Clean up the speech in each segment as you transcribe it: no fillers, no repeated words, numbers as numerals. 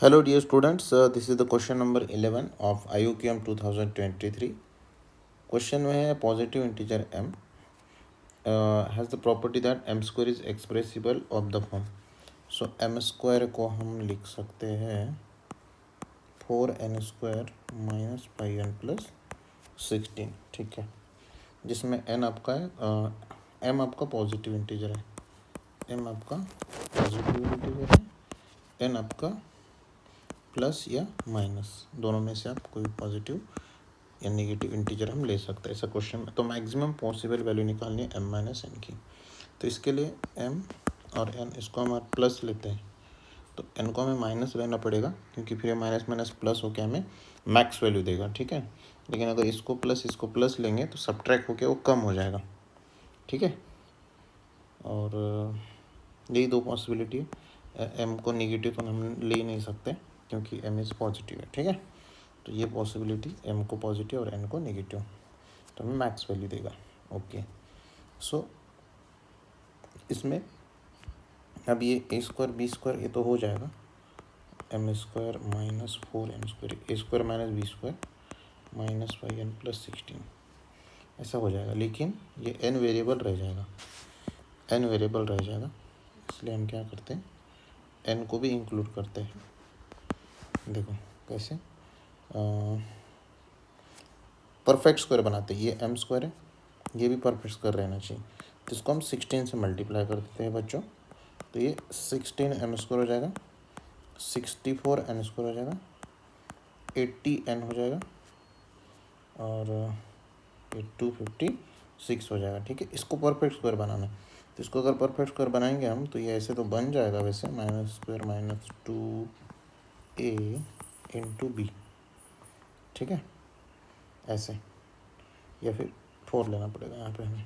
Hello dear students, this is the question number 11 of IUQM 2023. Question में है positive integer m has the property that m square is expressible of the form. So m square को हम लिख सकते हैं 4n square minus 5n plus 16, ठीक है, जिसमें n आपका है m आपका पॉजिटिव इंटीजर है, m आपका पॉजिटिव इंटीजर है, n आपका प्लस या माइनस दोनों में से आप कोई पॉजिटिव या नेगेटिव इंटीजर हम ले सकते हैं ऐसा क्वेश्चन में। तो मैक्सिमम पॉसिबल वैल्यू निकालनी है m माइनस एन की। तो इसके लिए m और n इसको हम प्लस लेते हैं, तो n को हमें माइनस लेना पड़ेगा क्योंकि फिर माइनस माइनस प्लस होकर हमें मैक्स वैल्यू देगा, ठीक है। लेकिन अगर इसको प्लस लेंगे तो सब्ट्रैक्ट होकर वो कम हो जाएगा, ठीक है। और यही दो पॉसिबिलिटी है, m को नेगेटिव तो हम ले ही नहीं सकते क्योंकि m इज़ पॉजिटिव है, ठीक है। तो ये पॉसिबिलिटी m को पॉजिटिव और n को नेगेटिव, तो हमें मैक्स वैल्यू देगा। ओके, सो इसमें अब ये a स्क्वायर b स्क्वायर ये तो हो जाएगा, m square minus 4n square a square minus b square minus 5n plus 16 ऐसा हो जाएगा। लेकिन ये n वेरिएबल रह जाएगा, इसलिए हम क्या करते हैं n को भी इंक्लूड करते हैं। देखो कैसे परफेक्ट स्क्वायर बनाते हैं, ये m स्क्वायर है, ये भी परफेक्ट स्क्वायर रहना चाहिए, तो इसको हम 16 से मल्टीप्लाई कर देते हैं बच्चों। तो ये 16m स्क्वायर हो जाएगा, 64n स्क्वायर हो जाएगा, 80n हो जाएगा और ये 256 हो जाएगा, ठीक है। इसको परफेक्ट स्क्वायर बनाना है, तो इसको अगर परफेक्ट स्क्वायर बनाएंगे हम तो ये ऐसे तो बन जाएगा वैसे minus square minus 2a into B, ठीक है, ऐसे, या फिर 4 लेना पड़ेगा यहाँ पे हमें।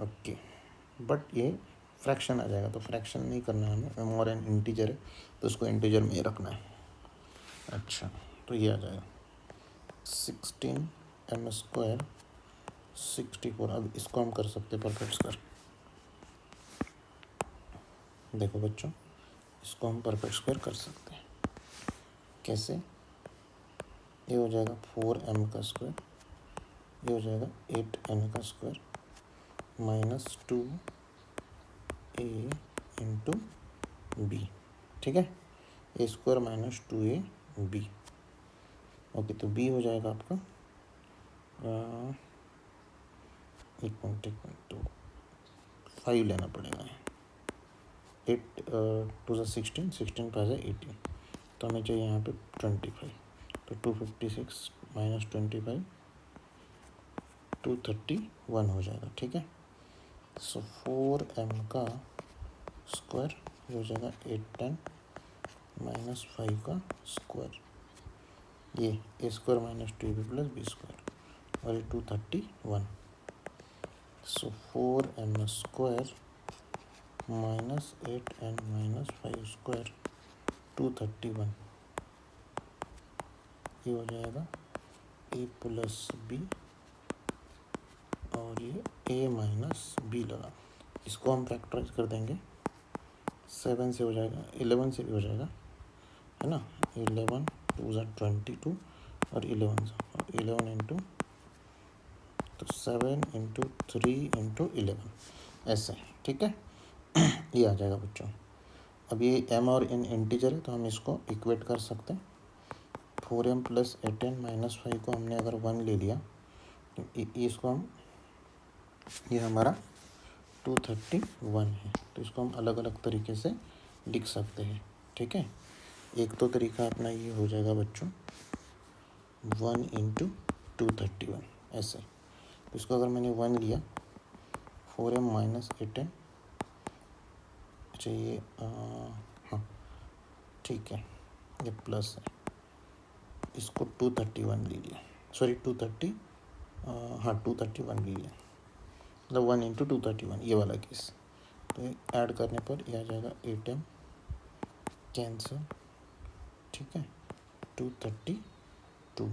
ओके, बट ये फ्रैक्शन आ जाएगा, तो फ्रैक्शन नहीं करना है हमें, मोर एन इंटीजर है तो उसको इंटीजर में ही रखना है। अच्छा, तो ये आ जाएगा 16m स्क्वायर 64। अब इसको हम कर सकते हैं परफेक्ट स्क्वायर। देखो बच्चों, इसको हम परफेक्ट स्क्वायर कर सकते हैं कैसे, ये हो जाएगा 4m का स्क्वायर, ये हो जाएगा 8n का square minus 2a into B, ठीक है, ए स्क्वायर माइनस 2ab। ओके, तो बी हो जाएगा आपका एक पॉइंट तो 5 लेना पड़ेगा, 8 टू ज़ा 16 5 18, तो हमें चाहिए यहाँ पे 25, तो 256 माइनस 25 231 हो जाएगा, ठीक है। सो 4m का स्क्वायर ये हो जाएगा 810 माइनस 5 का स्क्वायर, ये A square minus 2b plus B square और ये 231। So 4m square minus 8n minus 5 square 231, ये हो जाएगा a प्लस बी और ये a माइनस बी लगा, इसको हम फैक्टराइज कर देंगे, 7 से हो जाएगा, 11 से भी हो जाएगा, है ना, 11 2 ज़ा 22 और 11 इंटू, तो 7 इंटू 3 इंटू 11 ऐसे, ठीक है। ये आ जाएगा बच्चों। अब ये m और n इंटीजर है तो हम इसको इक्वेट कर सकते हैं, 4m प्लस 8n माइनस 5 को हमने अगर 1 ले लिया तो इसको हम, ये हमारा 231 है, तो इसको हम अलग अलग तरीके से लिख सकते हैं, ठीक है। एक तो तरीका अपना ये हो जाएगा बच्चों 1 इंटू 231 ऐसे, तो इसको अगर मैंने 1 लिया 4m माइनस 8n, अच्छा ये हाँ ठीक है, ये प्लस है, इसको 231 ले लिया, सॉरी 230 हाँ 231 ले लिया, मतलब 1 इंटू 231 ये वाला केस, तो ये ऐड करने पर ये आ जाएगा 8m कैंसिल, ठीक है, 232,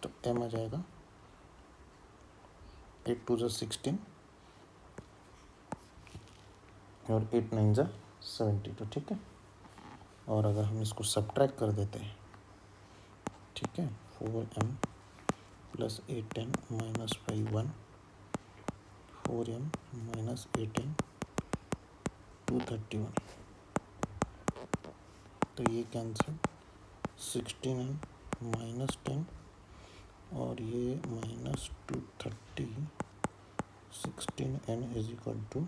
तो m आ जाएगा 8 2 ज़ा 16 और 8 9 ज़ा 72, ठीक है। और अगर हम इसको सब्ट्रैक्ट कर देते हैं, ठीक है, 4m plus 8n minus 5 1, 4m minus 8n 231, तो ये कैंसिल, 16n माइनस 10 और ये minus 230, 16n is equal to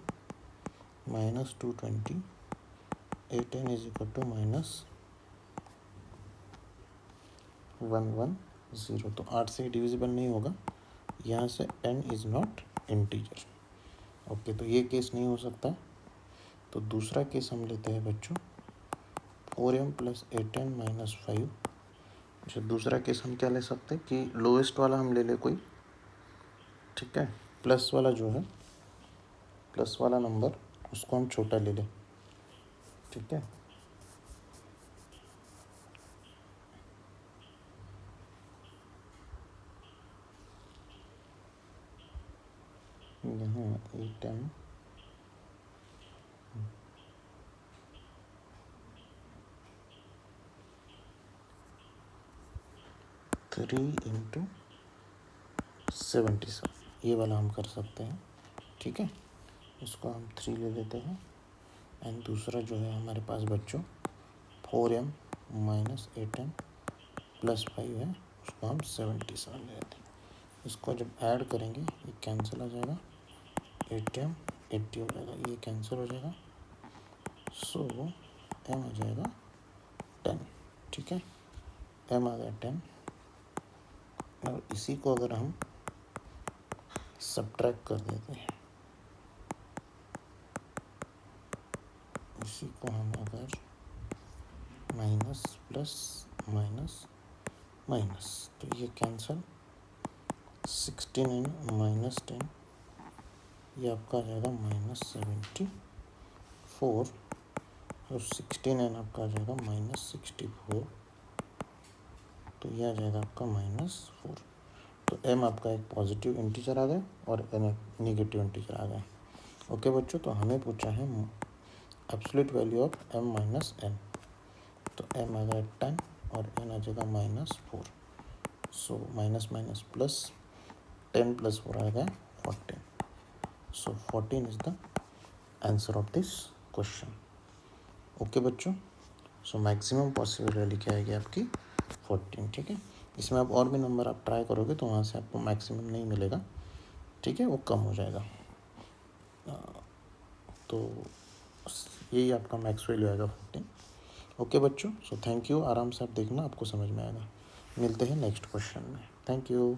minus 220, 8n is equal to minus 110। तो 8 से डिविजिबल नहीं होगा, यहाँ से n is not integer. Okay, तो ये केस नहीं हो सकता। तो दूसरा केस हम लेते हैं बच्चों, 4m प्लस 8n माइनस 5। अच्छा, दूसरा केस हम क्या ले सकते हैं कि लोएस्ट वाला हम ले ले कोई, ठीक है, प्लस वाला जो है, प्लस वाला नंबर उसको हम छोटा ले लें, ठीक है। यहाँ 8m 3 इंटू 77, ये वाला हम कर सकते हैं, ठीक है। इसको हम 3 ले लेते हैं। एंड दूसरा जो है हमारे पास बच्चों 4m माइनस 8n प्लस 5 है, उसको हम 77 ले लेते हैं। इसको जब ऐड करेंगे ये कैंसिल हो जाएगा, 8m 80 हो जाएगा, ये कैंसिल हो जाएगा। सो m आ जाएगा 10, ठीक है, m आ गया 10। और इसी को अगर हम सब्ट्रैक्ट कर देते हैं, इसी को हम अगर माइनस प्लस माइनस माइनस, तो ये कैंसल, 16n माइनस 10, ये आपका आ जाएगा माइनस 74, और 16n आपका आ जाएगा माइनस 64, तो ये आ जाएगा आपका -4। तो m आपका एक पॉजिटिव इंटीजर आ गया और n एक निगेटिव इंटीजर आ गया। ओके बच्चों, तो हमें पूछा है absolute value of m minus n, तो m आ गया 10 और n आ जाएगा -4। So minus minus plus, 10 plus 4 आ गया 14। सो 14 is the answer of this question. Okay बच्चों, सो मैक्सिमम पॉसिबल वैल्यू क्या आएगी आपकी 14, ठीक है। इसमें आप और भी नंबर आप ट्राई करोगे तो वहाँ से आपको मैक्सिमम नहीं मिलेगा, ठीक है, वो कम हो जाएगा। तो यही आपका मैक्स वैल्यू आएगा 14। ओके बच्चों, सो थैंक यू, आराम से आप देखना, आपको समझ में आएगा। मिलते हैं नेक्स्ट क्वेश्चन में। Thank you.